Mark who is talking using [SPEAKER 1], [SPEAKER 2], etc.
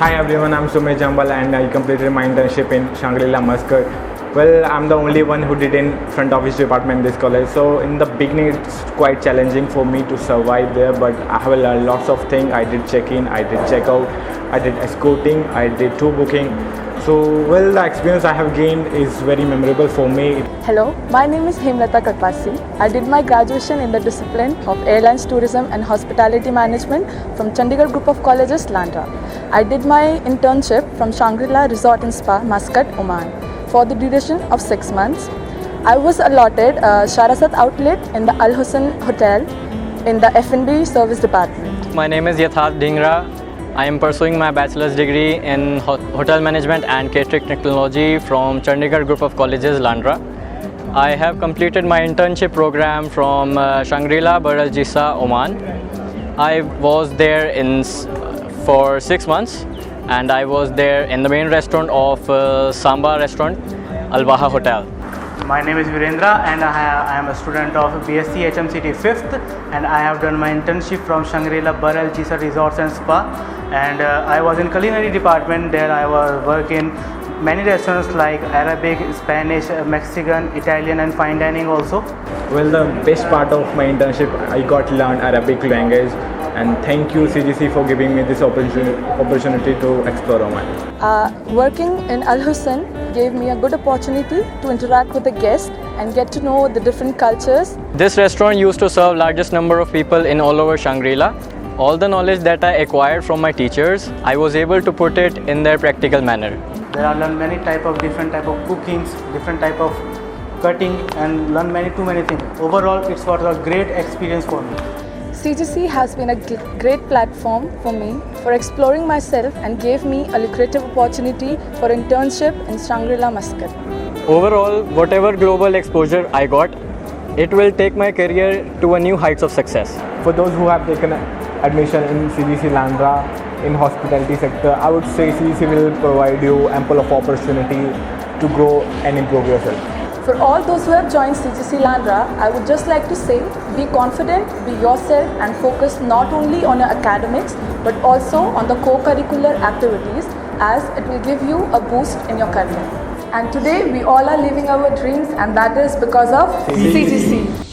[SPEAKER 1] Hi everyone, I'm Sumit Jambal and I completed my internship in Shangri-La, Muscat. Well, I'm the only one who did in front office department in this college. So in the beginning, it's quite challenging for me to survive there, but I have learned lots of things. I did check-in, I did check-out, I did escorting, I did tour booking. So, well, the experience I have gained is very memorable for me.
[SPEAKER 2] Hello, my name is Hemlata Katpasi. I did my graduation in the discipline of Airlines, Tourism and Hospitality Management from Chandigarh Group of Colleges, Landra. I did my internship from Shangri-La Resort and Spa, Muscat, Oman for the duration of 6 months. I was allotted a Sharasat outlet in the Al Hussein Hotel in the F&B service department.
[SPEAKER 3] My name is Yatharth Dhingra. I am pursuing my bachelor's degree in hotel management and catering technology from Chandigarh Group of Colleges, Landra. I have completed my internship program from Shangri-La, Barr, Jissah, Oman. I was there for 6 months and I was there in the main restaurant of Samba restaurant, Al Baha Hotel.
[SPEAKER 4] My name is Virendra and I am a student of BSc HMCT 5th and I have done my internship from Shangri-La Barr Jissah Resorts and Spa, and I was in culinary department. There I was working many restaurants like Arabic, Spanish, Mexican, Italian and fine dining also.
[SPEAKER 1] Well, the best part of my internship, I got to learn Arabic language, and thank you CGC for giving me this opportunity to explore Oman.
[SPEAKER 2] Working in Al Hussein gave me a good opportunity to interact with the guests and get to know the different cultures.
[SPEAKER 3] This restaurant used to serve largest number of people in all over Shangri-La. All the knowledge that I acquired from my teachers, I was able to put it in their practical manner.
[SPEAKER 4] There are learned many different type of cookings, different type of cutting, and learn too many things. Overall, it was a great experience for me.
[SPEAKER 2] CGC has been a great platform for me for exploring myself and gave me a lucrative opportunity for internship in Shangri-La, Muscat.
[SPEAKER 3] Overall, whatever global exposure I got, it will take my career to a new heights of success.
[SPEAKER 1] For those who have taken admission in CGC Landra in hospitality sector, I would say CGC will provide you ample of opportunity to grow and improve yourself.
[SPEAKER 2] For all those who have joined CGC Landra, I would just like to say, be confident, be yourself and focus not only on your academics but also on the co-curricular activities, as it will give you a boost in your career. And today we all are living our dreams, and that is because of CGC.